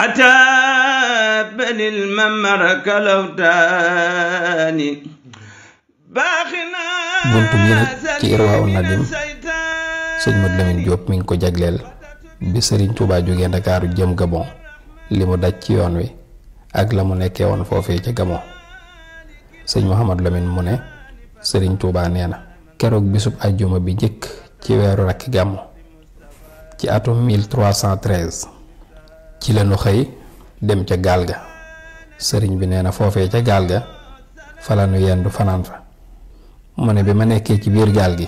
عتاب الممرك لوتاني باخنا buntu bi nag ci Irwaa Nadim sëñ Modou Lamine Diop mi ngi ko jagleel bi Serigne Touba jógee Ndakaaru jëm Gabon li mu daj ci yoon wi ak la mu nekkee woon foofee ca Gabon. sëñ Mouhamadou Lamine mu ne Serigne Touba nee na keroog bisub àjjuma bi njëkk ci weeru rakki gàmmu ci atum 1313 ci lañu xëy dem ca gaal ga. sëriñ bi nee na foofee ca gaal ga fa la nu yendu fanaan fa. mu ne bi ma nekkee ci biir gaal gi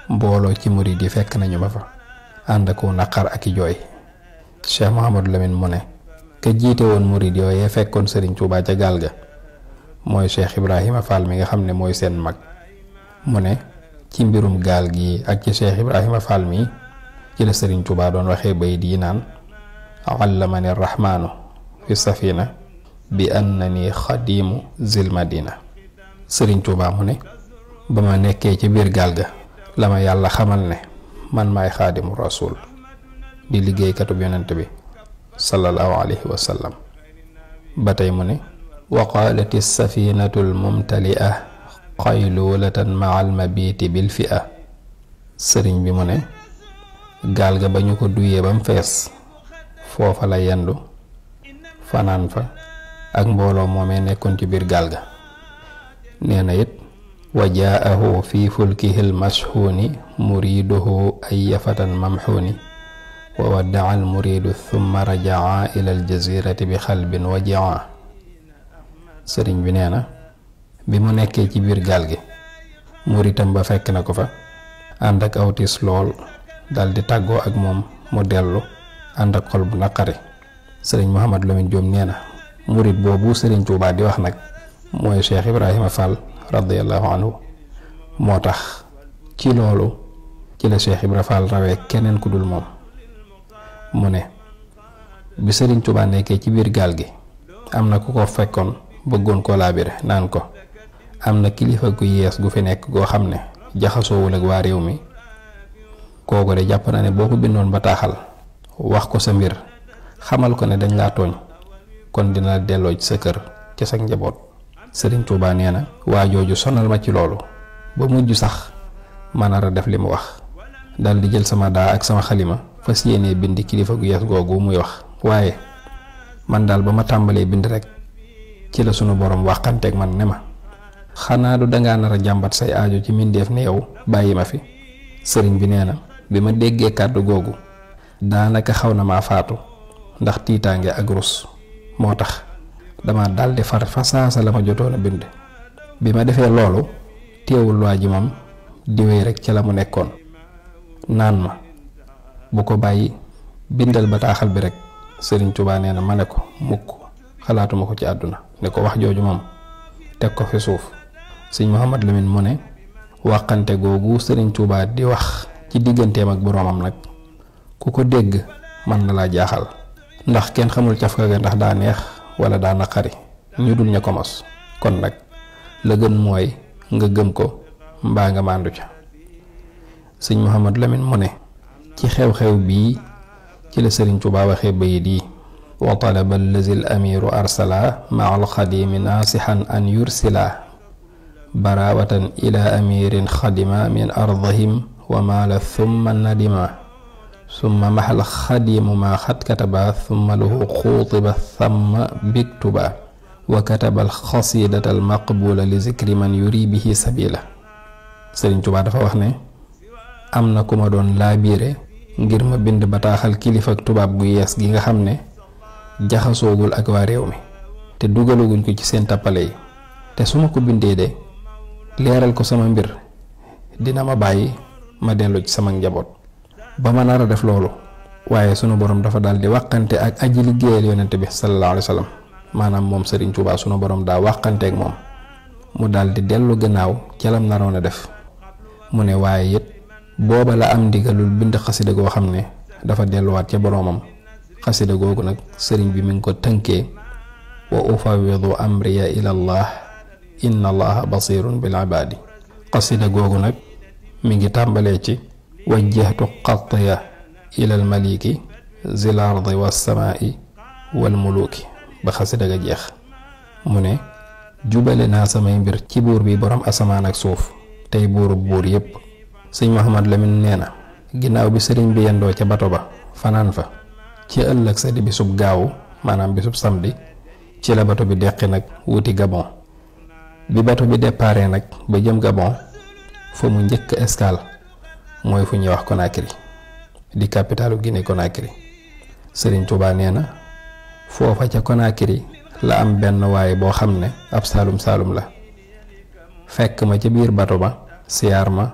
mbooloo ci murid yi fekk nañu ma fa ànd ak naqar ak i jooy. Cheikh Mouhamadou Lamine mu ne ka jiite woon murid yooyee fekkoon Serigne Touba ca gaal ga mooy Cheikh Ibrahima Fall mi nga xam ne mooy seen mag. mu ne ci mbirum gaal gi ak ci Cheikh Ibrahima Fall mi ci la Serigne Touba doon waxee bayit yi naan allamani rahmaanu fi safina bi annani xadimu zil madina. Serigne Touba mu ne ba ma nekkee ci biir gaal ga la ma yàlla xamal ne man maay xaadimu rasul di liggéeykatub yonent bi sallallahu alayhi wa sallam. ba tey mu ne wa qaalati safinatu almumtalia qaylulatan maa almabiti bil fi'a. sëriñ bi mu ne gaal ga ba ñu ko duyee ba mu fees foofa la yendu fanaan fa ak mbooloo moomee nekkoon ci biir gaal ga. nee na it wa jaahu fi fulkihi almashxuuni muriduhu ay yafatan mamxuuni wa waddaa almuridu thumma rajaa ila aljazirati bi xalbin wajaa. sëriñ bi nee na bi mu nekkee ci biir gaal gi muritam ba fekk na ko fa ànd ak awtis lool daldi tàggoo ak moom mu dellu ànd ak xol bu naqari. sëriñ Mouhamadou Lamine Diop nee na murit boobu sëriñ Touba di wax nag mooy Cheikh Ibrahima Fall radiyallahu anhu. moo tax ci loolu ci la Cheikh Ibrahima Fall rawee keneen ku dul moom. mu ne bi sëriñ Touba nekkee ci biir gaal gi am na ku ko fekkoon bëggoon koo laabire naan ko am na kilifa gu yees gu fi nekk goo xam ne jaxasoowul ak waa réew mi. kooku de jàpp na ne boo ko bindoon bataaxal wax ko sa mbir xamal ko ne dañ laa tooñ kon dina delloo ci sa kër ca sa njaboot. Sëriñ Touba nee na waa jooju sonal ma ci loolu ba mujj sax ma nar a def li mu wax dal di jël sama daa ak sama xalima fas yéenee bind kilifa gu yees googu muy wax. waaye man daal ba ma tàmbalee bind rek ci la sunu borom waxanteeg man ne ma xanaa du dangaa nar a jàmbat say aajo ci mbindeef ne yow bàyyi ma fi. sëriñ bi nee na bi ma déggee kàddu googu daanaka xaw na maa faatu ndax tiitaange ak rus moo tax dama daldi far fa saasa la ma jotoon a bind. bi ma defee loolu teewul waa ji moom di wéy rek ci la mu nekkoon naan ma bu ko bàyyi bindal bataaxal bi rek. sëriñ Touba nee na ma ne ko mukk xalaatuma ko ci àdduna ne ko wax jooju moom teg ko fi suuf. sëñ Mouhamadou Lamine mu ne waxante googu sëriñ Touba di wax ci digganteem ak boroomam nag ku ko dégg mën na laa jaaxal ndax kenn xamul cafka ga ndax daa neex wala daa naqari ñu dul ña ko mos. kon nag la gën mooy nga gëm ko mbaa nga màndu ca. sëñ Mouhamadou Lamine mu ne ci xew-xew bii ci la sëriñ Touba waxee bayit yi wa talaba allazi al amiru arsala maa alxadimi naasixan an yursila barawatan ila amirin xadima min ardihim wa maala thumma nadima summa maxal xadimu maa xat kataba summa lahu xuutiba thamma biktuba wa kataba alxasidata almaqbula li zikri man yuri bihi sabila. sëriñ Touba dafa wax ne am na ku ma doon laabiire ngir ma bind bataaxal kilifa ak tubaab gu yees gi nga xam ne jaxasoogul ak waa réew mi te dugaluguñ ko ci seen tappale yi te su ma ko bindee de leeral ko sama mbir dina ma bàyyi ma dellu ci sama njaboot. ba ma nar a def loolu waaye sunu borom dafa daal di wàqante ak aji liggéeyal yonent bi sallallahu alayhi wa sallam maanaam moom Serigne Touba sunu borom daa wàqanteeg moom mu daal di dellu gannaaw ca lam naroon a def. mu ne waaye it booba la am ndigalul bind xasida goo xam ne dafa delluwaat ca boroomam. xasida googu nag sëriñ bi mi ngi ko tënkee wa ufawidu amriya ila allah inna allaha basirun bil ibadi. xasida googu nag mi ngi tàmbalee ci wajjahtu xatya ila al maliki zil ardi was samai wal muluki ba xasida ga jeex. mu ne jubale naa samay mbir ci buur bi borom asamaan ak suuf tey buurub buur yépp. sëñ Mouhamad Lamine nee na ginnaaw bi sëriñ bi yendoo ca bato ba fanaan fa ci ëllëg sa di bisub gaawu maanaam bisub samedi ci la bato bi deqi nag wuti Gabon. bi bato bi déparé nag ba jëm Gabon fa mu njëkk escale mooy fu ñuy wax Conakry di capitalu Guinée Conakry. Sëriñ Tuubaa nee na foofa ca Conakry la am benn waaye boo xam ne ab saalum la fekk ma ca biir bato ba siyaar ma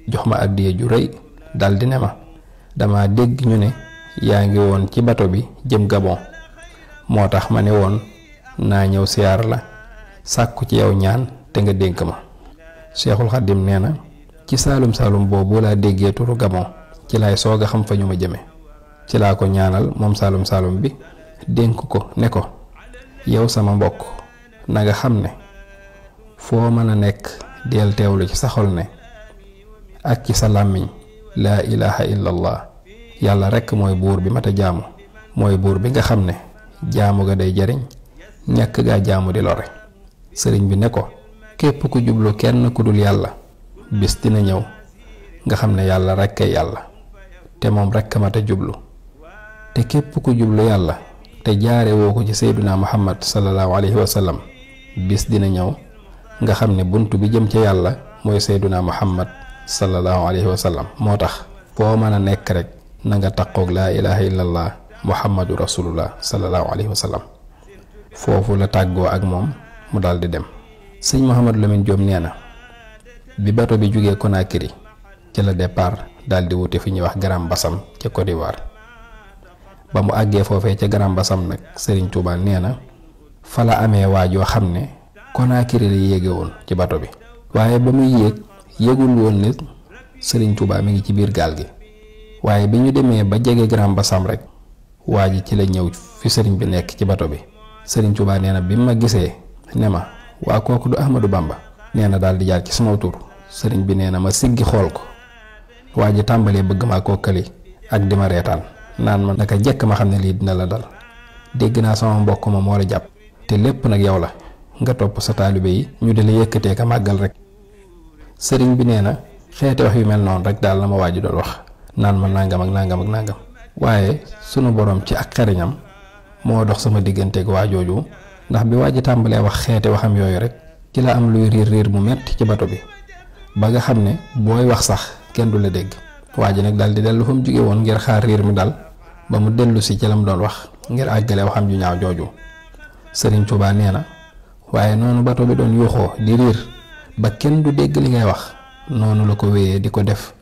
jox ma addiya ju rëy daldi ne ma dama dégg ñu ne yaa ngi woon ci bato bi jëm Gabon moo tax ma ne woon naa ñëw siyaar la sàkku ci yow ñaan te nga dénk ma. Seexul Xaddim nee na ci saalum boobu laa déggee turu Gabon ci laay soog a xam fa ñu ma jëme. ci laa ko ñaanal moom saalum bi dénk ko ne ko yow sama mbokk na nga xam ne foo mën a nekk del teewlu ci sa xol ne ak ci sa làmmiñ laa ilaha illallah yàlla rekk mooy buur bi mat a jaamu mooy buur bi nga xam ne jaamu ga day jariñ ñàkk gaa jaamu di lore. sëriñ bi ne ko képp ku jublu kenn ku dul yàlla bis dina ñëw nga xam ne yàlla rekk ay yàlla te moom rekk mat a jublu. te képp ku jublu yàlla te jaare woo ko ci sayduna muhammad sallallahu alayhi wa sallam bis dina ñëw nga xam ne bunt bi jëm ca yàlla mooy sayduna muhammad sallallahu alayhi wa sallam. moo tax foo mën a nekk rek na nga taqoog laa ilaha illallah muhammadu rasulullah sallallahu alayhi wa sallam. foofu la tàggoo ak moom mu daldi dem. sëñ Mouhamad Lamine Diop nee na bi bato bi jógee Conakry ci la départ daldi wuti fi ñuy wax Grand Bassam ca Côte d'Ivoire. ba mu àggee foofee ca Grand Bassam nag Sëriñ Tuubaa nee na fa la amee waajoo xam ne Conakry la yéege woon ci bato bi waaye ba muy yéeg yégul woon ne Sëriñ Tuubaa mi ngi ci biir gaal gi waaye bi ñu demee ba jege Grand Bassam rek waa ji ci la ñëw fi sëriñ bi nekk ci bato bi. Sëriñ Tuubaa nee na bi ma gisee ne ma waa kooku du Ahmadou Bamba nee na daal di jaar ci sama tur. sëriñ bi nee na ma siggi xool ko waa ji tàmbalee bëgg maa kookali ak di ma reetaan naan ma naka jekk ma xam ne lii dina la dal dégg naa sama mbokk ma moo la jàpp te lépp nag yow la nga topp sa taalibe yi ñu di la yëkkatee ka màggal rek. sëriñ bi nee na xeeti wax yu mel noonu rek daal la ma waa ji doon wax naan ma nangam ak nangam ak nangam waaye sunu borom ci ak xeriñam moo dox sama digganteeg waa jooju ndax bi waa ji tàmbalee wax xeeti waxam yooyu rek ci la am luy riir mu metti ci bato bi ba nga xam ne booy wax sax kenn du la dégg. waa ji nag daal di dellu fa mu jóge woon ngir xaar riir mi dal ba mu dellu si ci la mu doon wax ngir àggale waxam ju ñaaw jooju. Sëriñ Tuubaa nee na waaye noonu bato bi doon yuuxoo di riir ba kenn du dégg li ngay wax noonu la ko wéyee di ko def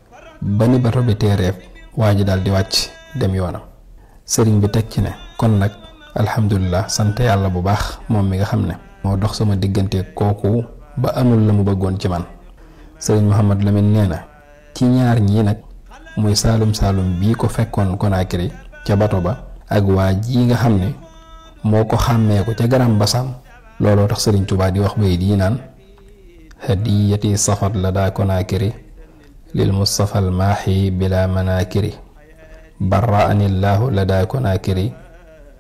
ba ni bato bi teereef waa ji daal di wàcc dem yoonam. sëriñ bi teg ci ne kon nag alhamdulilah sant yàlla bu baax moom mi nga xam ne moo dox sama diggante kooku ba amul la mu bëggoon ci man. sëriñ Mouhamad Lamine nee na ci ñaar ñii nag muy saalum bii ko fekkoon Conakry ca bato ba ak waa ji nga xam ne moo ko xàmmee ko ca Grand Bassam looloo tax Sëriñ Tuubaa di wax bay di naan hadiyati safat la daa Conakry lil Mustafa al maahi bila manakiri barra'anillahu la daa Conakry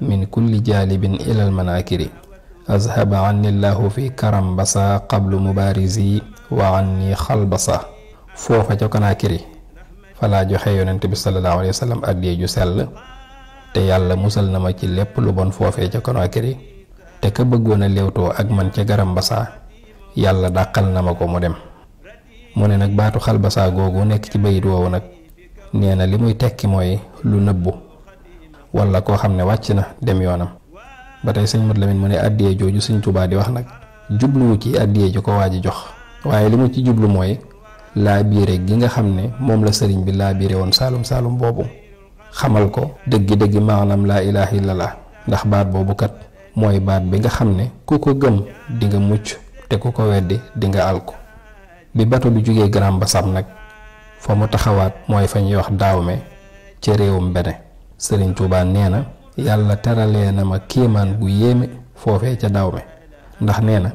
min kulli jalibin ilal manakiri azhaba anillahu fi karam basa qablu mubarizi wa anni xalbasa. foofa ca Conakry falaa joxe yonent bi sallallahu alayhi wa sallam addiya ju sell te yàlla musal na ma ci lépp lu bon foofee ca Conakry te ka bëggoon a léewtoo ak man ca Garam Bassa yàlla dàqal na ma ko mu dem. mu ne nag baatu xalbasa googu nekk ci bayit woowu nag nee na li muy tekki mooy lu nëbbu wala koo xam ne wàcc na dem yoonam. ba tey sëñ Mat Lamin mu ne addiya jooju Sëñ Tuubaa di wax nag jubluwu ci addiya ju ko waaji jox waaye li mu ci jublu mooy laa biire gi nga xam ne moom la sëriñ bi laa biire woon saalum boobu xamal ko dëggi maanaam laa ilaaha illallah ndax baat boobu kat mooy baat bi nga xam ne ku ko gëm di nga mucc te ku ko weddi di nga alku. bi bato bi jógee Grand Bassam nag fa mu taxawaat mooy fa ñuy wax Daawme ca réewum Bene. Sëriñ Tuubaa nee na yàlla teralee na ma kéemaan gu yéeme foofee ca Daawme ndax nee na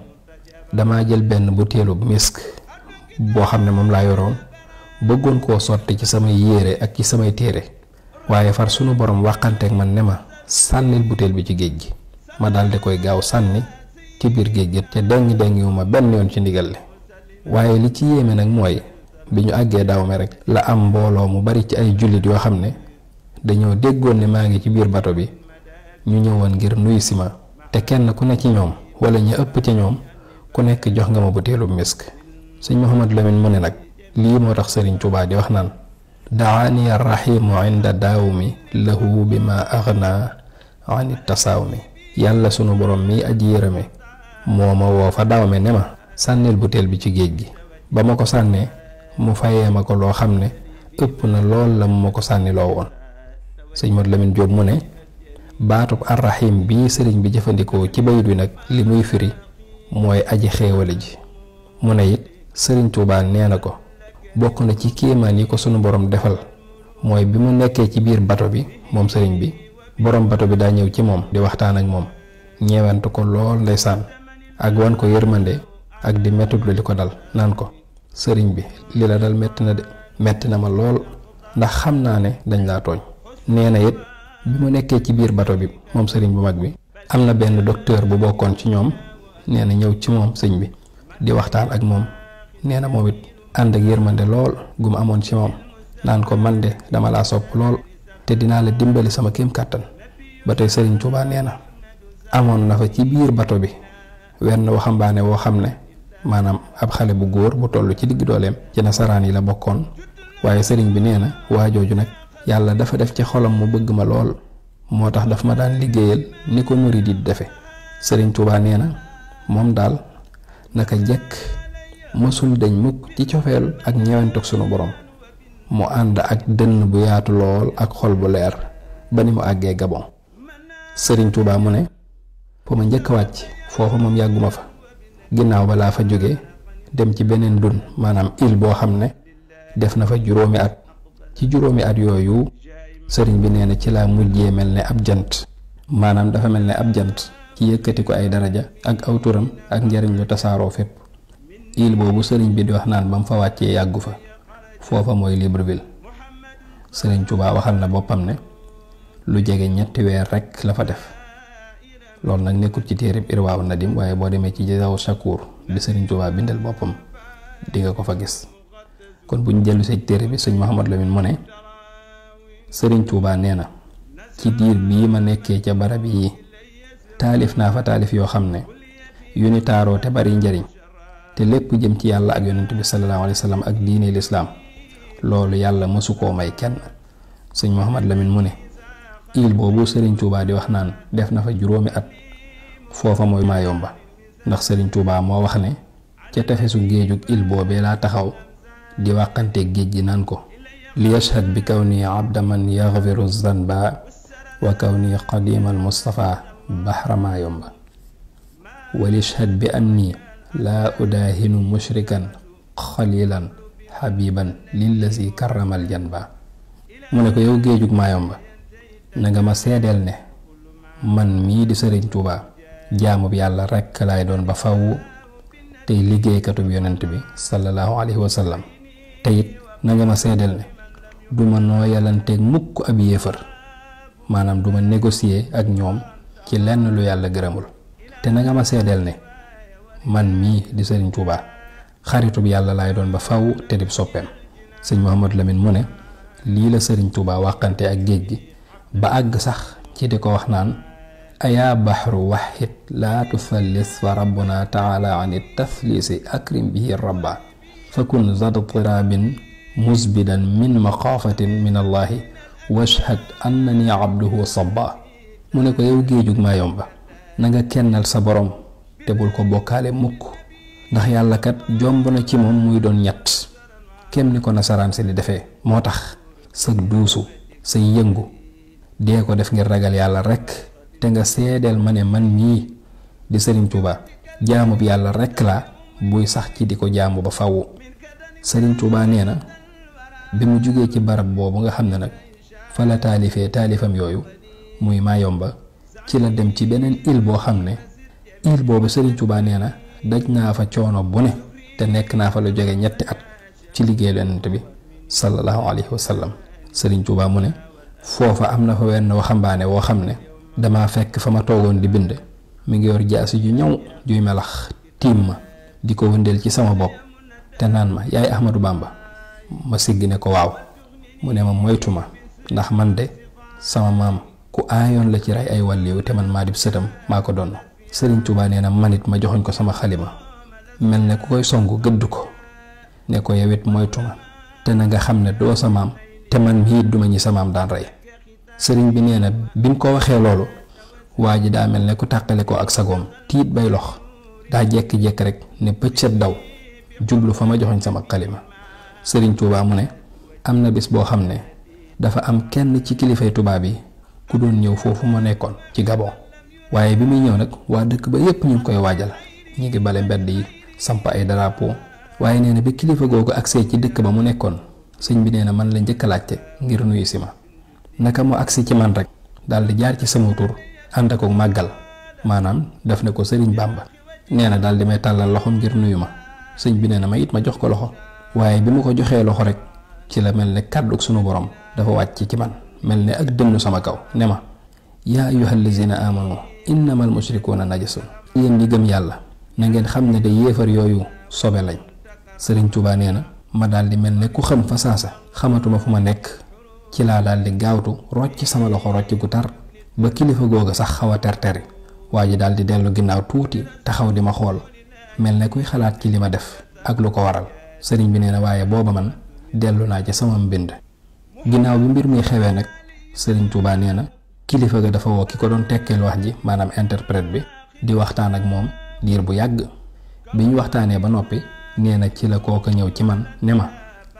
dama jël benn butéelub misk boo xam ne moom laa yoroon bëggoon koo sotti ci samay yére ak ci samay téere waaye far sunu borom waxanteeg man ne ma sànnil butéel bi ci géej gi. ma daldi koy gaaw sànni ci biir géej gi te dengi wu ma benn yoon ci ndigal li. waaye li ci yéeme nag mooy bi ñu àggee Dahomey rek la am mbooloo mu bari ci ay jullit yoo xam ne dañoo déggoon ne maa ngi ci biir bato bi ñu ñëwoon ngir nuyu si ma te kenn ku ne ci ñoom wala ñu ëpp ci ñoom ku nekk jox nga ma butéelub misk. sëñ Mouhamadou Lamine mu ne nag lii moo tax Sëriñ Tuubaa di wax naan daani arrahimu inda daawmi lahu bi ma agna ani tasaawmi. yàlla sunu borom mi aji yërëme moo ma woo fa Dahomey ne ma sànnil butéel bi ci géej gi. ba ma ko sànnee mu fayee ma ko loo xam ne ëpp na lool la mu ma ko sànniloo woon. sëñ Modou Lamine Diop mu ne baatub arrahim bii sëriñ bi jëfandikoo ci bayit wi nag li muy firi mooy aji xéewale ji. mu ne it Sëriñ Tuubaa nee na ko bokk na ci kéemaan yi ko sunu borom defal mooy bi mu nekkee ci biir bato bi moom sëriñ bi borom bato bi daa ñëw ci moom di waxtaan ak moom ñeewantu ko lool ndeysaan ak wan ko yërmande ak di mettitlu li ko dal naan ko sëriñ bi li la dal metti na de metti na ma lool ndax xam naa ne dañ laa tooñ. nee na it bi mu nekkee ci biir bato bi moom sëriñ bu mag bi am na benn docteur bu bokkoon ci ñoom nee na ñëw ci moom sëñ bi di waxtaan ak moom nee na moom it ànd ak yërmande lool gu mu amoon ci moom naan ko man de dama laa sopp lool te dinaa la dimbali sama kéem kàttan. ba tey Sëriñ Tuubaa nee na amoon na fa ci biir bato bi wenn waxambaane woo xam ne maanaam ab xale bu góor bu toll ci digg dooleem ci nasaraan yi la bokkoon waaye sëriñ bi nee na waa jooju nag yàlla dafa def ci xolam mu bëgg ma lool moo tax daf ma daan liggéeyal ni ko murid yi defe. Sëriñ Tuubaa nee na moom daal naka jekk mësul dañ mukk ci cofeel ak ñewantoog sunu borom mu ànd ak dënn bu yaatu lool ak xol bu leer ba ni mu àggee Gabon. Sëriñ Tuubaa mu ne fa ma njëkk a wàcc foofa moom yàgguma fa ginnaaw ba laa fa jóge dem ci beneen dun maanaam île boo xam ne def na fa juróomi at. ci juróomi at yooyu sëriñ bi nee na ci laa mujjee mel ne ab jant maanaam dafa mel ne ab jant ci yëkkati ko ay daraja ak aw turam ak njariñ lu tasaaroo fépp. île boobu sëriñ bi di wax naan ba mu fa wàccee yàggu fa foofa mooy Libreville. Sëriñ Tuubaa waxal na boppam ne lu jege 3 weer rekk la fa def. loolu nag nekkul ci téereb Irwaaw Nadim waaye boo demee ci Jazaawu Shakuur bi Sëriñ Tuubaa bindal boppam di nga ko fa gis. kon bu ñu dellu see téere bi sëñ Mouhamadou Lamine mu ne Sëriñ Tuubaa nee na ci diir bii ma nekkee ca barab yi taalif naa fa taalif yoo xam ne yu ni taaroo te bari njariñ te lépp jëm ci yàlla ak yonent bi sallallahu alayhi wa sallam ak diine lislaam loolu yàlla mësu koo may kenn. sëñ Mouhamadou Lamine mu ne île boobu Sëriñ Tuubaa di wax naan def na fa juróomi at foofa mooy Mayomba ndax Sëriñ Tuubaa moo wax ne ca tefesu géejug île boobee laa taxaw di wàqante géej gi naan ko li yashhad bi kawni abda man yaghfiru zanba wa kawni qadimal mustafa bahra Mayomba wal yashhad bi anni laa udaahinu mushrikan xalilan xabiban lillazi karramal janba. mu ne ko yow géejug Mayomba na nga ma seedeel ne man mii di Sëriñ Tuubaa jaamub yàlla rekk laay doon ba faw tey liggéeykatub yonent bi sallallahu alayhi wa sallam te it na nga ma seedeel ne du ma nooyalanteeg mukk ab yéefar maanaam du ma négocier ak ñoom ci lenn lu yàlla gërëmul te na nga ma seedeel ne man mii di Sëriñ Tuubaa xaritub yàlla laay doon ba faw te dib soppeem. sëñ Mouhamadou Lamine mu ne lii la Sëriñ Tuubaa waxante ak géej gi ba àgg sax ci di ko wax naan ayaa baxru waxid laa tuthallis fa rabbuna taala an taflisi akrim bihi rabba fakun zad tirabin musbidan min maqaafatin min allahi washhad annani abduhu sabba. mu ne ko yow géejug Mayomba na nga kennal sa borom te bul ko bokkaale mukk ndax yàlla kat jomb na ci moom muy doon ñett kem ni ko nasaraan si di defee. moo tax sag duusu say yëngu dee ko def ngir ragal yàlla rekk te nga seedeel ma ne man mii di Sëriñ Tuubaa jaamu bi yàlla rekk laa buy sax ci di ko jaamu ba faw. Sëriñ Tuubaa nee na bi mu jugee ci barab boobu nga xam ne nag fa la taalifee taalifam yooyu muy Mayomba ci la dem ci beneen île boo xam ne île boobu Sëriñ Tuubaa nee na daj naa fa coono bu ne te nekk naa fa lu jóge 3 at ci liggéey yonent bi sallallahu alayhi wa sallam. Sëriñ Tuubaa mu ne foofa am na fa wenn waxambaane woo xam ne dama fekk fa ma toogoon di bind mi ngi yor jaasi ju ñaw juy melax tiim ma di ko wëndeel ci sama bopp te naan ma yaay Ahmadou Bamba. ma sigg ne ko waaw. mu ne ma moytu ma ndax man de sama maam ku aayoon la ci rey ay wàlliw te man maa di sëtam maa ko donn. Sëriñ Tuubaa nee na manit ma joxoñ ko sama xalima mel ne ku koy songu gëdd ko ne ko yewit moytu ma te na nga xam ne doo sa maam te man mii duma ñi sa maam daan rey. sëriñ bi nee na bi mu ko waxee loolu waa ji daa mel ne ku tàqale ko ak sagoom tiit bay lox daa jekki-jekk rek ne pëccët daw jublu fa ma joxoñ sama xalima. Sëriñ Tuubaa mu ne am na bis boo xam ne dafa am kenn ci kilifay tubaab yi ku doon ñëw foofu ma nekkoon ci Gabon waaye bi muy ñëw nag waa dëkk ba yépp ñu ngi koy waajal ñi ngi bale mbedd yi samp ay drapeau waaye nee na bi kilifa googu agsee ci dëkk ba mu nekkoon sëñ bi nee na man la njëkk a laajte ngir nuyu si ma naka mu agsi ci man rek daal di jaar ci sama tur ànd ak màggal maanaam def ne ko Sëriñ Bàmba. nee na daal di may tàllal loxo ngir nuyu ma sëñ bi nee na ma it ma jox ko loxo waaye bi ma ko joxee loxo rek ci la mel ne kàddug sunu borom dafa wàcc ci man mel ne ak dënnu sama kaw ne ma yaa ayyuhal lazina amanu innamal mushrikuuna najasun. yéen ñi gëm yàlla na ngeen xam ne de yéefar yooyu sobe lañ. Sëriñ Tuubaa nee na ma daal di mel ne ku xam fa saasa xamatuma fu ma nekk ci laa daal di gaawtu rocc sama loxo rocc gu tar ba kilifa googa sax xaw a terteri waa ji daal di dellu ginnaaw tuuti taxaw di ma xool mel ne kuy xalaat ci li ma def ak lu ko waral. sëriñ bi nee na waaye booba man dellu naa ci sama mbind. ginnaaw bi mbir mi xewee nag Sëriñ Tuubaa nee na kilifa ga dafa woo ki ko doon tekkeel wax ji maanaam interprète bi di waxtaan ak moom diir bu yàgg bi ñu waxtaanee ba noppi nee na ci la kooka ñëw ci man ne ma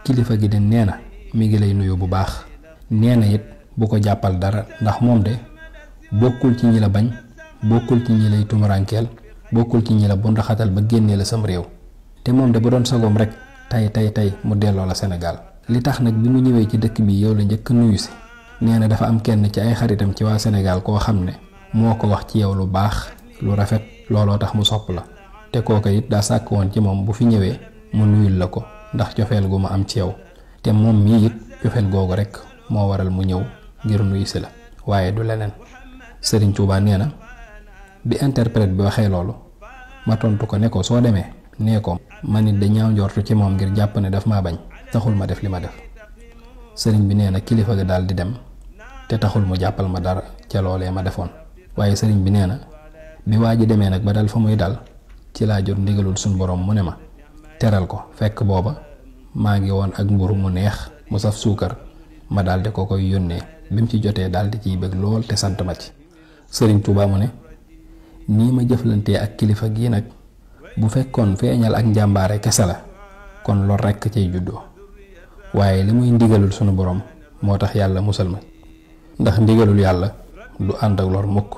kilifa gi de nee na mi ngi lay nuyu bu baax nee na it bu ko jàppal dara ndax moom de bokkul ci ñi la bañ bokkul ci ñi lay tumurankeel bokkul ci ñi la bundaxatal ba génnee la sam réew te moom de bu doon sagoom rek tey mu delloo la Sénégal. li tax nag bi mu ñëwee ci dëkk bi yow la njëkk nuyu si nee na dafa am kenn ci ay xaritam ci waa Sénégal koo xam ne moo ko wax ci yow lu baax lu rafet looloo tax mu sopp la te kooka it daa sàkk woon ci moom bu fi ñëwee mu nuyul la ko ndax cofeel gu mu am ci yow te moom mii it cofeel googu rek moo waral mu ñëw ngir nuyu si la waaye du leneen. Sëriñ Tuubaa nee na bi interprète bi waxee loolu ma tontu ko ne ko soo demee nee ko man it da ñaaw njortu ci moom ngir jàpp ne daf maa bañ taxul ma def li ma def. sëriñ bi nee na kilifa ga daal di dem te taxul mu jàppal ma dara ca loolee ma defoon waaye sëriñ bi nee na bi waa ji demee nag ba dal fa muy dal ci laa jot ndigalul suñ borom mu ne ma teral ko fekk booba maa ngi woon ak mburu mu neex mu saf suukar ma daal di ko koy yónnee bi mu ci jotee daal di ciy bëgg lool te sant ma ci. Sëriñ Tuubaa mu ne nii ma jëflantee ak kilifa gii nag bu fekkoon feeñal ak njàmbaare kese la kon lor rekk cay juddoo waaye li muy ndigalul sunu borom moo tax yàlla musal ma ndax ndigalul yàlla du ànd ak lor mukk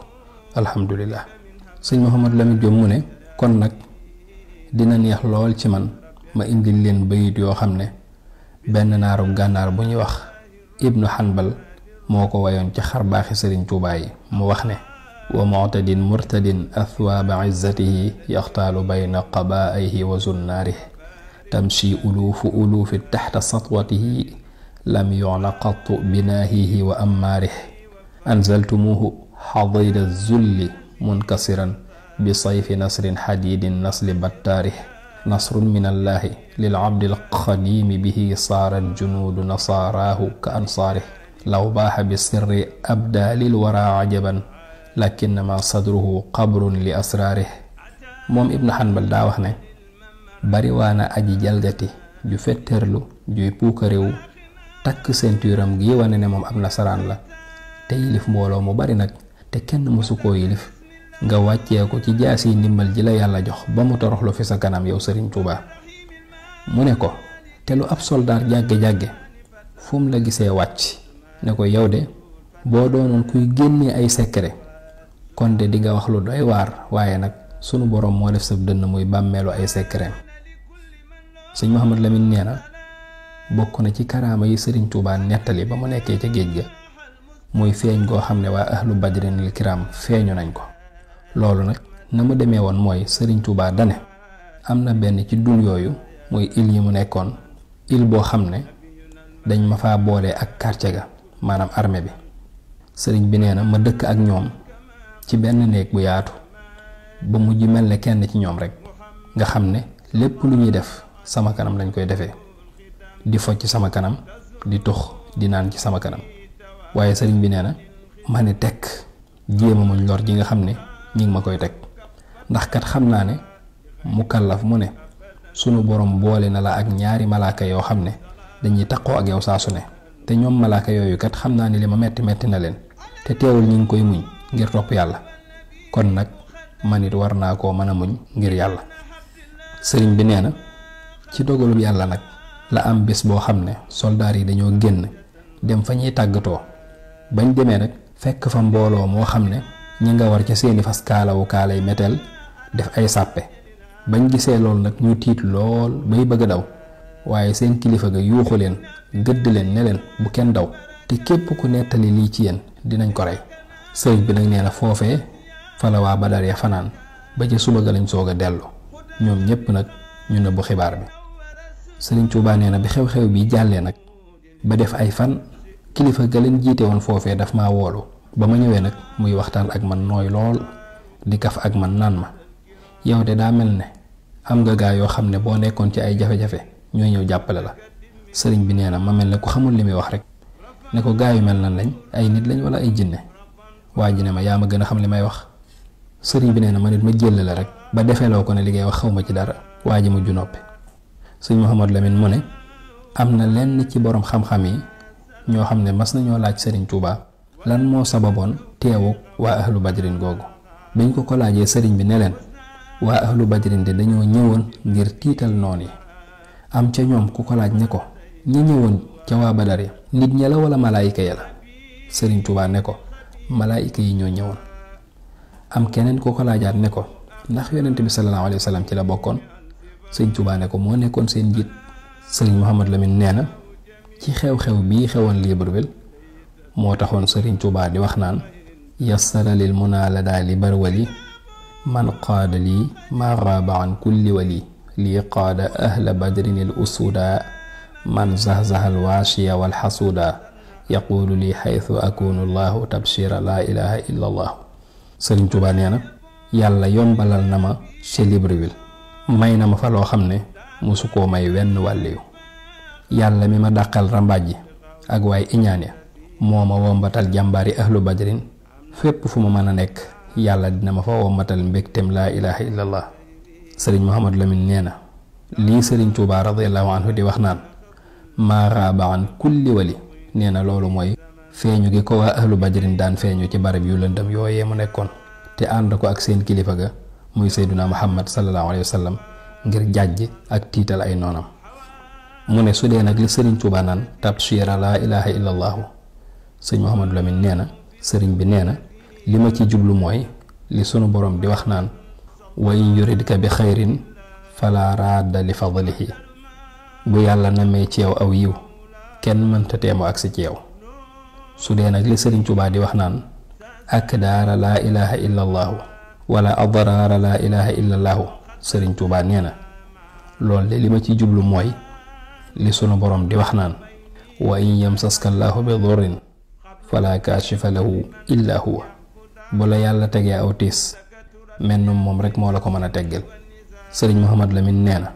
alhamdulillah. sëñ Mouhamadou Lamine Diop mu ne kon nag dina neex lool ci man ma indil leen bayit yoo xam ne benn naaru gànnaar bu ñuy wax Ibnu Hanbal moo ko wayoon ci xarbaaxi Sëriñ Tuubaa yi mu wax ne wa mu'tadin murtadin athwaaba izzatihi yaxtaalu bayna qabaaihi wa zunnaarihi tamshi uluufi taxta satwatihi lam yu'na qattu binaahihi wa ammaarihi anzaltumuuhu xadayda zulli munkasiran bi sayfi nasrin xadiidin nasli battaarihi nasrun min allaahi lil abdil xadiimi bihi saarat junuudu nasaaraahu ka ansaarihi law baaxa bi sirri abdaalil wara ajaban lakinnama sadruhu qabrun li asraarih. moom Ibnu Hanbal daa wax ne bariwaana aji jalgati ju fetterlu juy puukarewu takk seentuuram gi wane ne moom ab nasaraan la te yilif mbooloo mu bari nag te kenn mësu koo yilif nga wàccee ko ci jaasi ndimbal ji la yàlla jox ba mu toroxlu fi sa kanam yow Sëriñ Tuubaa. mu ne ko te lu ab soldaar jàgge-jàgge fu mu la gisee wàcc ne ko yow de boo doonoon kuy génnee ay secret kon de di nga wax lu doy waar waaye nag sunu borom moo def sa dënn muy bàmmeelu ay secret. sëñ Mouhamadou Lamine nee na bokk na ci karaama yi Sëriñ Tuubaa nettali ba mu nekkee ca géej ga muy feeñ goo xam ne waa ahlu badrinil kiram feeñu nañ ko. loolu nag na mu demee woon mooy Sëriñ Tuubaa dane am na benn ci dun yooyu muy île yi mu nekkoon île boo xam ne dañ ma faa boole ak quartier ga maanaam armée bi. sëriñ bi nee na ma dëkk ak ñoom ci benn néeg bu yaatu ba mujj mel ne kenn ci ñoom rek nga xam ne lépp lu ñuy def sama kanam lañ koy defee di focc ci sama kanam di tux di naan ci sama kanam waaye sëriñ bi nee na ma ne tekk jéema muñ lor ji nga xam ne ñi ngi ma koy teg ndax kat xam naa ne mukallaf mu ne sunu borom boole na la ak ñaari malaaka yoo xam ne dañuy taqoo ak yow saa su ne te ñoom malaaka yooyu kat xam naa ne li ma metti na leen te teewul ñi ngi koy muñ ngir topp yàlla kon nag man it war naa koo mën a muñ ngir yàlla. sëriñ bi nee na ci dogalub yàlla nag la am bés boo xam ne soldaar yi dañoo génn dem fa ñuy tàggatoo bañ demee nag fekk fa mbooloo moo xam ne ñi nga war ca seeni fas kaalawu kaalay meteel def ay sàppe bañ gisee loolu nag ñu tiit lool bay bëgg a daw waaye seen kilifa ga yuuxu leen gëdd leen ne leen bu kenn daw te képp ku nettali lii ci yéen dinañ ko rey. sëriñ bi nag nee na foofee fa la waa Badar ya fanaan ba ca suba ga lañ soog a dellu ñoom ñépp nag ñu nëbbu xibaar bi. sëriñ Tuubaa nee na bi xew-xew bi jàllee nag ba def ay fan kilifa ga leen jiite woon foofee daf maa woolu ba ma ñëwee nag muy waxtaan ak man nooy lool di kaf ak man naan ma yow de daa mel ne am nga gaa yoo xam ne boo nekkoon ci ay jafe-jafe ñooy ñëw jàppale la. sëriñ bi nee na ma mel ne ku xamul li muy wax rek ne ko gaa yu mel nan lañ ay nit lañ wala ay jinne waa ji ne ma yaa ma gën a xam li may wax. sëriñ bi nee na ma nit ma jël la rek ba defeeloo ko ne li ngay wax xaw ma ci dara waa ji mujj noppi. sëñ Mouhamadou Lamine mu ne am na lenn ci borom xam-xam yi ñoo xam ne mas nañoo laaj sëriñ Touba lan moo sababoon teewuk waa ahlu badrin googu biñ ko laajee sëriñ bi ne leen waa ahlu badrin de dañoo ñëwoon ngir tiital noon yi am ca ñoom ku ko laaj ne ko ñi ñëwoon ca waa Badar ya nit ña la wala malaayika ya la sëriñ Touba ne ko malaayika yi ñoo ñëwoon. am keneen ku ko laajaat ne ko ndax yonent bi sallallahu alayhi wa sallam ci la bokkoon sëriñ Touba ne ko moo nekkoon seen njiit. sëriñ Mouhamadou Lamine nee na ci xew-xew bii xewoon Libreville moo taxoon sëriñ Touba di wax naan yassara lil munaa la daa li barwali man qaada lii maa raaba an kulli wali lii qaada ahla badrin al usuda man zahzahal waashiya wal xasuuda yaquulu lii xaytu akunu llahu tabshira laa ilaha illa allah. sëriñ Touba nee na yàlla yombalal na ma ci Libreville may na ma fa loo xam ne musu koo may wenn wàlliyu yàlla mi ma dàqal rambaaj yi ak waaye iñaan ya moo ma wombatal jàmbaari ahlu badrin fépp fu ma mën a nekk yàlla dina ma fa wombatal mbégtem laa ilaha illallah. sëriñ Mouhamadou Lamine nee na lii sëriñ Touba radiyallahu anhu di wax naan maa raaba an kulli wali nee na loolu mooy feeñu gi ko waa ahlu badrin daan feeñu ci barab yu lëndëm yooyee mu nekkoon te ànd ko ak seen kilifa ga muy sayduna Muhammad sallallahu alayhi wa sallam ngir jàjj ak tiital ay noonam. mu ne su dee nag li sëriñ Touba naan tabshira laa ilaha illallahu sëñ Mouhamadou Lamine nee na sëriñ bi nee na li ma ci jublu mooy li sunu borom di wax naan wa in yuridka bi xayrin fala raadda li fadlihi bu yàlla namee ci yow aw yiw kenn mënta teemu agsi ci yow. su dee nag li sëriñ Touba di wax naan akdaara laa ilaha illallahu wala adraara laa ilaha illallahu sëriñ Touba nee na loolu de li ma ci jublu mooy li sunu borom di wax naan wa in yamsaska allahu bi durrin fala kaashifa lahu illa huwa bu la yàlla tegee aw tiis mennum moom rek moo la ko mën a teggal. sëriñ Mouhamadou Lamine nee na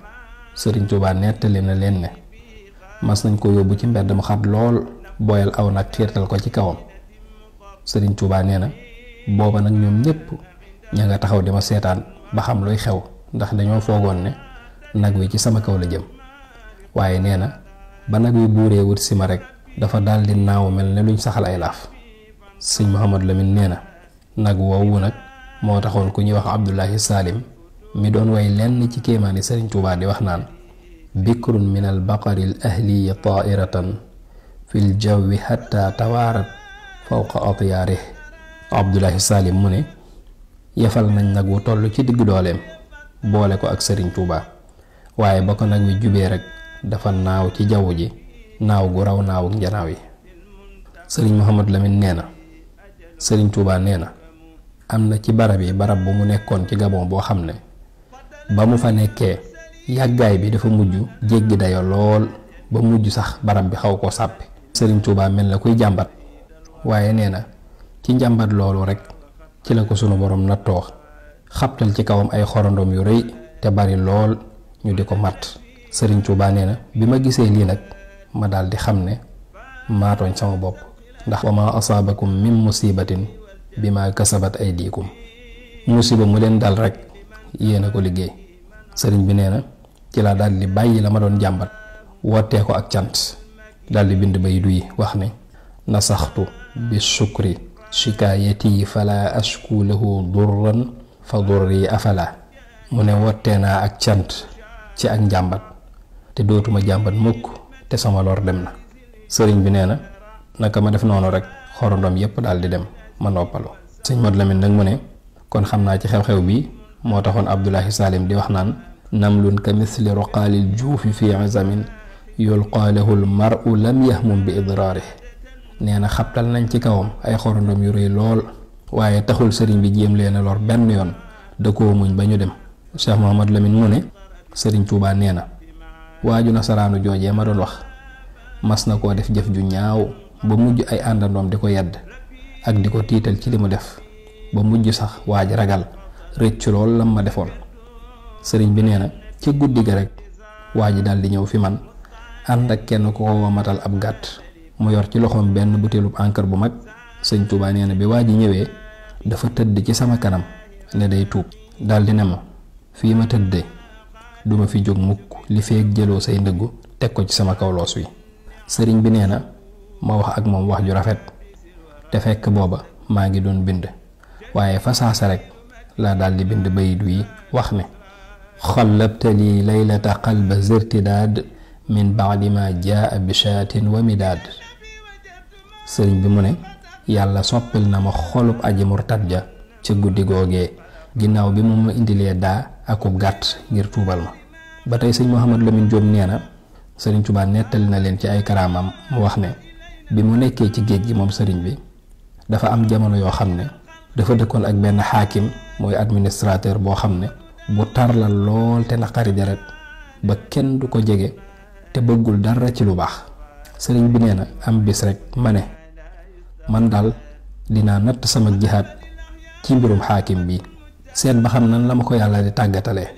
sëriñ Touba nettali na leen ne mas nañ ko yóbbu ci mbedd mu xat lool boyal aw nag xiirtal ko ci kawam sëriñ Touba nee na booba nag ñoom ñépp ña nga taxaw di ma seetaan ba xam luy xew ndax dañoo foogoon ne nag wi ci sama kaw la jëm waaye nee na ba nag wi buuree wut si ma rek dafa daldi naaw mel ne luñ saxal ay laaf. sëñ Mouhamadou Lamine nee na nag woowu nag moo taxoon ku ñuy wax Abdullahi Salim mi doon way lenn ci kéemaani sëriñ Touba di wax naan bikrun min al baqari al ahliya taa'iratan fil jawwi hatta tawaarat fawqa atyaarih. Abdullahi Salim mu ne yefal nañ nag wu toll ci diggu dooleem boole ko ak sëriñ Touba waaye ba ko nag wi jubee rek dafa naaw ci jaww ji naaw gu raw naawu njanaaw yi. sëriñ Mouhamadou Lamine nee na sëriñ Touba nee na am na ci barab yi barab bu mu nekkoon ci Gabon boo xam ne ba mu fa nekkee yàggaay bi dafa mujj jéggi dayo lool ba mujj sax barab bi xaw koo sàppi. sëriñ Touba mel na kuy jàmbat waaye nee na ci njàmbat loolu rek ci la ko sunu borom nattoo xabtal ci kawam ay xorondom yu rëy te bari lool ñu di ko mat. Sëriñ Tuubaa nee na bi ma gisee lii nag ma daal di xam ne maa tooñ sama bopp, ndax wa ma asaabakum min musibatin bi ma kasabat aydikum, musiba mu leen dal rek yéen a ko liggéey. sëriñ bi nee na ci la daal di bàyyi la ma doon jàmbat wootee ko ak cant, daal di bind bay duy wax ne nasaxtu bi shukri shikaayati fala ashku lahu durran fa durri afala. mu ne wootee naa ak cant ci ak njàmbat te dootuma jàmbat mukk te sama lor dem na. sëriñ bi nee na naka ma def noonu rek xorondom yépp daal di dem ma noppalu. sëñ Modou Lamine nag mu ne kon xam naa ci xew-xew bi moo taxoon Abdullahi Salim di wax naan namlun ka misli roqaalil juufi fi izamin yulqaa lahu l mar'u lam yahmum bi idraarih. nee na xabtal nañ ci kawam ay xorondom yu rëy lool waaye taxul sëriñ bi jéem leen a lor benn yoon, da koo muñ ba ñu dem. Cheikh Mouhamad Lamine mu ne sëriñ Tuubaa nee na waaju nasaraanu joojee ma doon wax mas na koo def jëf ju ñaaw ba mujj ay àndandoom di ko yedd ak di ko tiital ci li mu def ba mujj sax waaj ragal rëccu lool lam ma defoon. sëriñ bi nee na ci guddi ga rek waa ji daal di ñëw fi man ànd ak kenn ko womatal ab gàtt mu yor ci loxoom benn butéelub encre bu mag. sëñ Tuubaa nee na bi waa ji ñëwee dafa tëdd ci sama kanam ne day tuub, daal di ne ma fii ma tëddee duma fi jóg mukk li feek jëloo say ndëggu teg ko ci sama kaw loos wi. sëriñ bi nee na ma wax ak moom wax ju rafet te fekk booba maa ngi doon bind, waaye fa saasa rek laa daal di bind bayit wi wax ne xallabtali laylata qalba zirtidaad min baadi ma jaa bishaatin wa midaad. sëriñ bi mu ne yàlla soppil na ma xolub aji murtad ja ca guddi googee ginnaaw bi mu ma indilee daa akub gàtt ngir tuubal ma. ba tey sëñ Mouhamad Lamine Diop nee na sëriñ Tuubaa nettali na leen ci ay karaamam mu wax ne bi mu nekkee ci géej gi moom sëriñ bi dafa am jamono yoo xam ne dafa dëkkoon ak benn xaakim mooy administrateur boo xam ne bu tar la lool te naqari deret ba kenn du ko jege te bëggul dara ci lu baax. sëriñ bi nee na am bis rek ma ne man daal dinaa natt sama jihaad ci mbirum xaakim bi seet ba xam nan la ma ko yàlla di tàggatalee.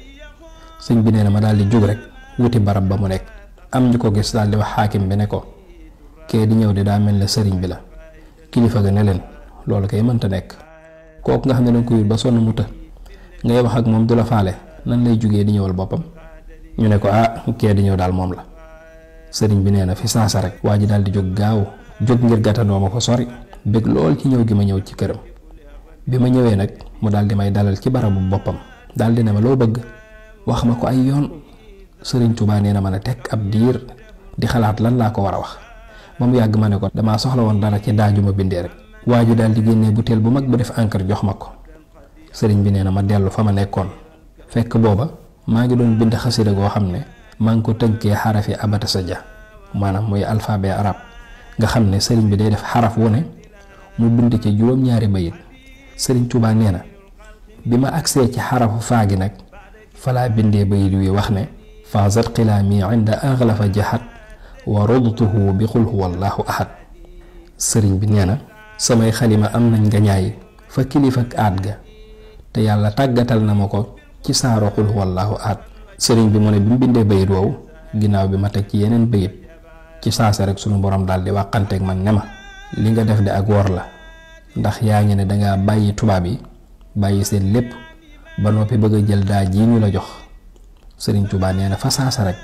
sëñ bi nee na ma daal di jóg rek wuti barab ba mu nekk, am ñu ko gis daal di wax xaakim bi ne ko kee di ñëw de daa mel ne sëriñ bi la. kilifa ga ne leen loolu kay mënta nekk, kooku nga xam ne danga ko yut ba sonn mu të ngay wax ak moom du la faale nan lay jógee di ñëwal boppam. ñu ne ko kee di ñëw daal moom la. sëriñ bi nee na fi saasa rek waa ji daal di jóg gaaw jóg ngir gàttandoo ma ko sori bëgg lool ci ñëw gi ma ñëw ci këram. bi ma ñëwee nag mu daal di may dalal ci barabu boppam daal di ne ma loo bëgg wax ma ko ay yoon. sëriñ Tuubaa nee na ma ne teg ab diir di xalaat lan laa ko war a wax ba mu yàgg ma ne ko damaa soxla woon dara ci daaju ma bindee rek. waa ji daal di génnee butéel bu mag bu def encre jox ma ko. sëriñ bi nee na ma dellu fa ma nekkoon fekk booba maa ngi doon bind xasida goo xam ne maa ngi ko tënkee xarafi abata ja maanaam muy alphabet arab nga xam ne sëriñ bi day def xaraf wu ne mu bind ci juróom-ñaari bayit. sëriñ Tuubaa nee na bi ma agsee ci xarafu faa gi nag falaa bindee bayit wi wax ne faazat xilaami inda aglafa jahat wa rodtuhu bi xul huwallahu ahad. sëriñ bi nee na samay xalima am nañ ngañaay fa kilifa ak aat ga te yàlla tàggatal na ma ko ci saaro xul huwallahu ahad. sëriñ bi mu ne bi mu bindee bayit woowu ginnaaw bi ma teg ci yeneen bayit ci saasa rek sunu borom daal di wàqanteeg man ne ma li nga def de ak wor la, ndax yaa ngi ne dangaa bàyyi tubaab yi bàyyi seen lépp ba noppi bëgg a jël daa ji ñu la jox. sëriñ Tuubaa nee na fa saasa rek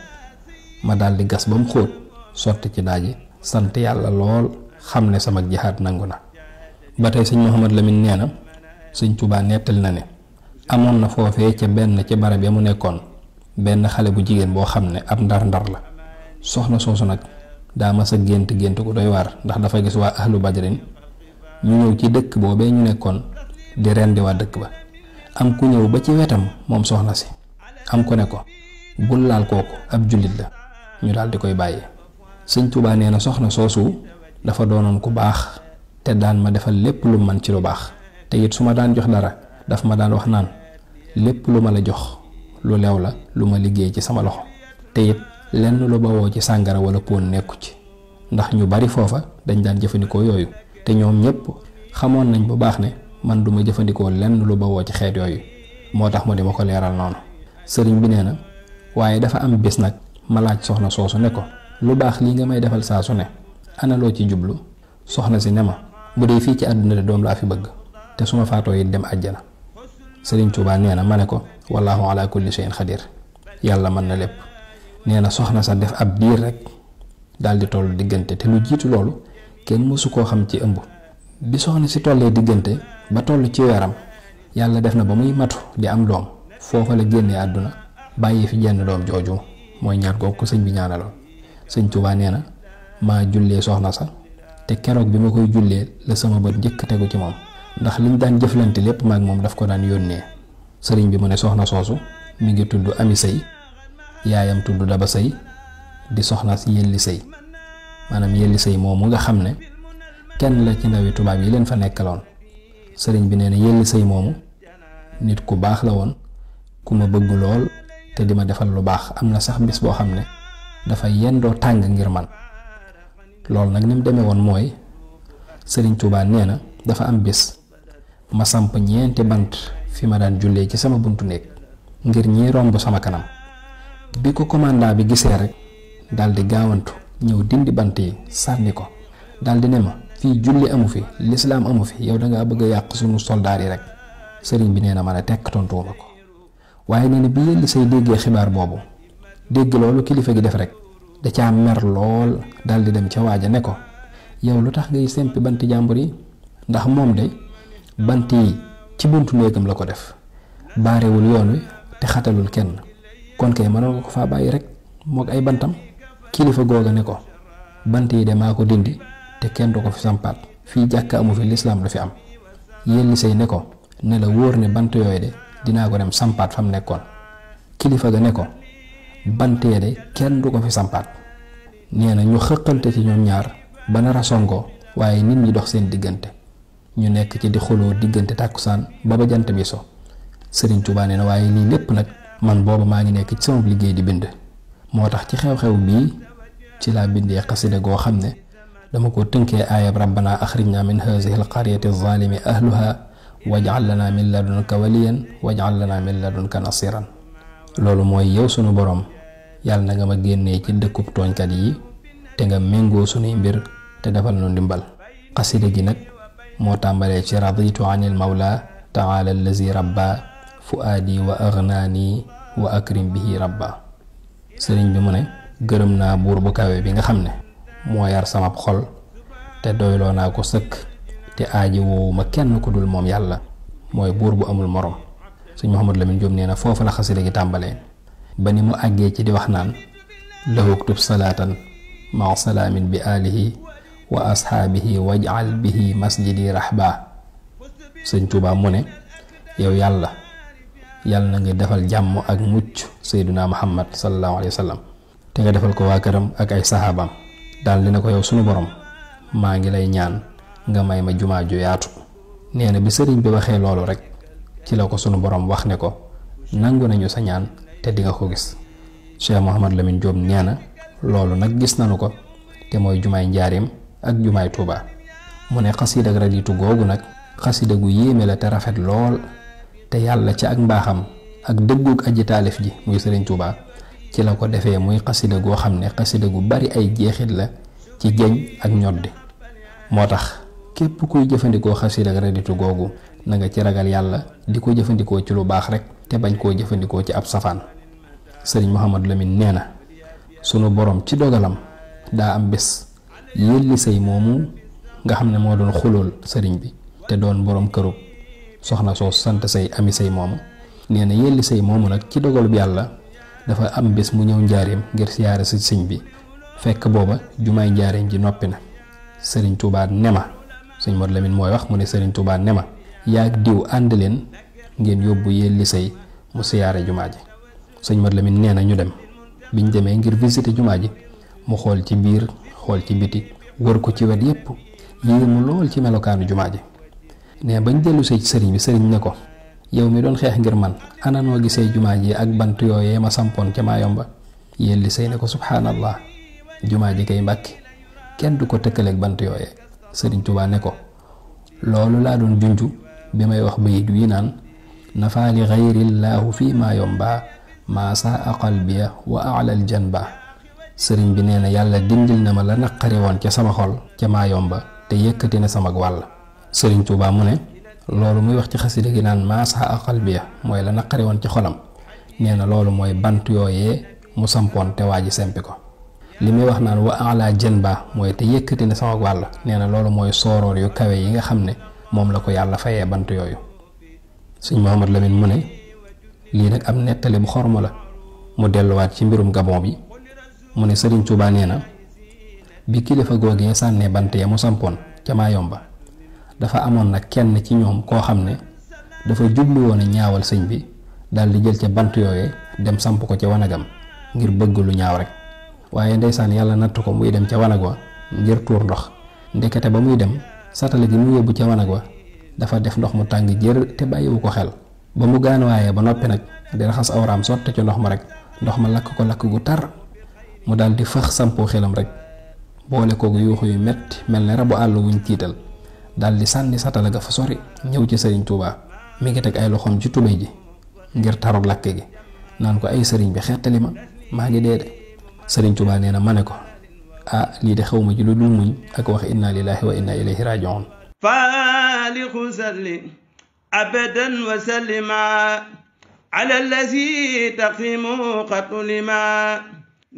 ma daal di gas ba mu xóot sotti ci daa ji sant yàlla lool xam ne sama jihaad nangu na. ba tey sëñ Mouhamad Lamine nee na sëñ Tuubaa nettali na ne amoon na foofee ca benn ci barab ya mu nekkoon benn xale bu jigéen boo xam ne ab ndar-ndar la. soxna soosu nag daa mas a gént ku doy waar ndax dafa gis waa ahlu badrin ñu ñëw ci dëkk boobee ñu nekkoon di rendi waa dëkk ba. am ku ñëw ba ci wetam moom soxna si am ko ne ko bul laal kooku ab jullit la, ñu daal di koy bàyyi. sëñ Tuubaa nee na soxna soosu dafa doonoon ku baax te daan ma defal lépp lu man ci lu baax te it su ma daan jox dara daf ma daan wax naan lépp lu ma la jox lu lew la lu ma liggéey ci sama loxo te it lenn lu bawoo ci sàngara wala poon nekku ci, ndax ñu bari foofa dañ daan jëfandikoo yooyu te ñoom ñépp xamoon nañ bu baax ne man duma jëfandikoo lenn lu bawoo ci xeet yooyu moo tax mu di ma ko leeral noonu. sëriñ bi nee na waaye dafa am bis nag ma laaj soxna soosu ne ko lu baax lii nga may defal saa su ne ana loo ci jublu. soxna si ne ma bu dee fii ci àdduna de doom laa fi bëgg te su ma faatoo it dem àjjana. sëriñ Tuubaa nee na ma ne ko wallaahu ala kulli shay'in xadir, yàlla mën na lépp. nee na soxna sa def ab diir rek daal di toll diggante te lu jiitu loolu kenn mësu koo xam ci ëmb. bi soxna si tollee diggante ba toll ci weeram yàlla def na ba muy matu di am doom foofa la génnee àdduna bàyyi fi jenn doom jooju mooy ñaan googu ko sëñ bi ñaanaloon. sëñ Tuubaa nee na maa jullee soxna sa te keroog bi ma koy jullee la sama bët njëkk tegu ci moom ndax liñ daan jëflante lépp maag moom daf ko daan yónnee. sëriñ bi mu ne soxna soosu mi ngi tudd Ami Sëy, yaayam tudd Daba Sëy di soxna si Yelli Sëy. maanaam Yelli Sëy moomu nga xam ne kenn la ci ndawi tubaab yi leen fa nekkaloon. sëriñ bi nee na Yelli Sëy moomu nit ku baax la woon, ku ma bëgg lool te di ma defal lu baax. am na sax bis boo xam ne dafa yendoo tàng ngir man. loolu nag ni mu demee woon mooy sëriñ Tuubaa nee na dafa am bis ma samp ñeenti bant fi ma daan jullee ci sama buntu néeg ngir ñi romb sama kanam. bi ko commandant bi gisee rek daldi gaawantu ñëw dindi bant yi sànni ko daldi ne ma fii julli amu fi, lislaam amu fi, yow dangaa bëgg a yàq sunu soldaar yi rek. sëriñ bi nee na ma ne tekk tontuwuma ko. waaye nee na bi Yelli Sëy déggee xibaar boobu dégg loolu kilifa gi def rek da caa mer lool daldi dem ca waaja ne ko yow lu tax ngay sempi banti jàmbur yi, ndax moom de bant yi ci buntu néegam la ko def, baarewul yoon wi te xatalul kenn, kon kay mënoon nga ko faa bàyyi rek moog ay bantam. kilifa googa ne ko bant yi de maa ko dindi te kenn du ko fi sampaat, fii jàkka amu fi, lislaam du fi am. Yelli Sëy ne ko ne la wóor ne bant yooyu de dinaa ko dem sampaat fa mu nekkoon. kilifa ga ne ko bantee de kenn du ko fi sampaat. nee na ñu xëqante ci ñoom ñaar ba nar a songoo waaye nit ñi dox seen diggante ñu nekk ci di xuloo diggante tàkkusaan ba jant bi so. sëriñ Tuubaa nee na waaye lii lépp nag man booba maa ngi nekk ci sama liggéey di bind. moo tax ci xew-xew bii ci laa bindee xasida goo xam ne dama ko tënkee aayab rabbana axrijna min hazihi alqaryati zalimi ahluha waj'al lana min ladunka waliyan waj'al lana min ladunka nasiran. loolu mooy yow sunu borom yàlla na nga ma génnee ci dëkkub tooñkat yi te nga méngoo sunuy mbir te defal nu ndimbal. xasida gi nag moo tàmbalee ci raditu anil mawla taala allazi rabba fuaadi wa agnaani wa akrim bihi rabba. sëriñ bi mu ne gërëm naa buur bu kawe bi nga xam ne moo yar sama xol te doyloo naa ko sëkk te aaji woowu ma kenn ku dul moom yàlla mooy buur bu amul morom. sëñ Mouhamadou Lamine Diop nee na foofu la xasida gi tàmbalee ba ni mu àggee ci di wax naan lahu uktub salaatan maa salaamin bi alihi wa ashaabihi waj'al bihi masjidi rahba. sëñ Tuubaa mu ne yow yàlla na nga defal jàmm ak mucc sayduna Muhammad sallallahu alayhi wa sallam te nga defal ko waa këram ak ay saxaabaam. daal dina ko yow sunu borom maa ngi lay ñaan nga may ma jumaa ju yaatu. nee na bi sëriñ bi waxee loolu rek ci la ko sunu borom wax ne ko nangu nañu sa ñaan te di nga ko gis. Cheikh Mouhamadou Lamine Diop nee na loolu nag gis nañu ko te mooy jumaay njaarim ak jumaay Tuuba. mu ne xasida ak raditu googu nag xasida gu yéeme la te rafet lool te yàlla ci ak mbaaxam ak dëggug aji taalif ji muy sëriñ Tuuba ci la ko defee muy xasida goo xam ne xasida gu bari ay jeexit la ci jeñ ak ñoddi. moo tax képp kuy jëfandikoo xasida ak raditu googu na nga ci ragal yàlla di ko jëfandikoo ci lu baax rek te bañ koo jëfandikoo ci ab safaan. sëriñ Mouhamadou Lamine nee na sunu borom ci dogalam daa am bés Yelli Sëy moomu nga xam ne moo doon xulool sëriñ bi te doon borom këru soxna soo sant Sëy Ami Sëy moomu. nee na Yelli Sëy moomu nag ci dogalub yàlla dafa am bés mu ñëw njaareem ngir siyaare si sëñ bi fekk booba jumaay njaareem ji noppi na. sëriñ Tuubaa ne ma sëñ Modou Lamine mooy wax mu ne sëriñ Tuubaa ne ma yaag diw ànd leen ngeen yóbbu Yelli Sëy mu siyaare jumaa ji. sëñ Modou Lamine nee na ñu dem biñ demee ngir visiter jumaa ji mu xool ci biir xool ci biti wër ko ci wet yépp yéemu lool ci melokaanu jumaa ji. nee bañ dellu see ci sëriñ bi sëriñ ne ko yow mi doon xeex ngir man ana noo gisee jumaa ji ak bant yooyee ma sampoon ca Maayomba. Yelli Sëy ne ko subhaanallah jumaa ji kay Mbàkke kenn du ko tëkkaleeg bant yooyee. sëriñ Tuubaa ne ko loolu laa doon junju bi may wax bayit wi naan nafa li gayrillaahu fi ma yomba maa saa qalbiya wa alal janba. sëriñ bi nee na yàlla dindil na ma la naqari woon ca sama xol ca maa yomba te yëkkati na sama wàll. sëriñ Tuubaa mu ne loolu muy wax ci xasida gi naan maa saa qalbiya mooy la naqari woon ci xolam, nee na loolu mooy bant yooyee mu sampoon te waa ji sempi ko. li muy wax naan wa ala janba mooy te yëkkati na sama wàll, nee na loolu mooy sooroor yu kawe yi nga xam ne moom la ko yàlla fayee bant yooyu. sëñ Mouhamad Lamine mu ne lii nag am nettali bu xorma la. mu delluwaat ci mbirum Gabon bi mu ne sëriñ Tuubaa nee na bi kilifa googee sànnee bant ya mu sampoon ca Mayomba dafa amoon nag kenn ci ñoom koo xam ne dafa jublu woon a ñaawal sëñ bi daal di jël ca bant yooyee dem samp ko ca wanagam ngir bëgg lu ñaaw rek. waaye ndeysaan yàlla natt ko muy dem ca wanag wa ngir tuur ndox, ndekete ba muy dem satale gi mu yóbbu ca wanag wa dafa def ndox mu tàng jër te bàyyiwu ko xel. ba mu gaanuwaayee ba noppi nag di raxas awraam sotte ci ndox ma rek ndox ma lakk ko lakk gu tar mu daal di fëx sampoo xelam rek boole koogu yuuxu yu metti mel ne rabu àll wuñ tiital daal di sànni satala ga fa sori ñëw ci sëriñ Tuubaa mi ngi teg ay loxoom ci tubéy ji ngir tarug lakk gi naan ko ay sëriñ bi xettali ma maa ngi dee de. sëriñ Tuubaa nee na ma ne ko ah lii de xawma ji lu dul muñ ak wax inna lillahi wa inna ilayhi raji'un. faaliqu salli abadan wa sallima ala allazi taqimu qatulima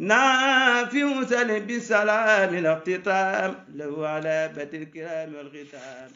نافع سل بسلام الاختتام له على بيت الكرام والختام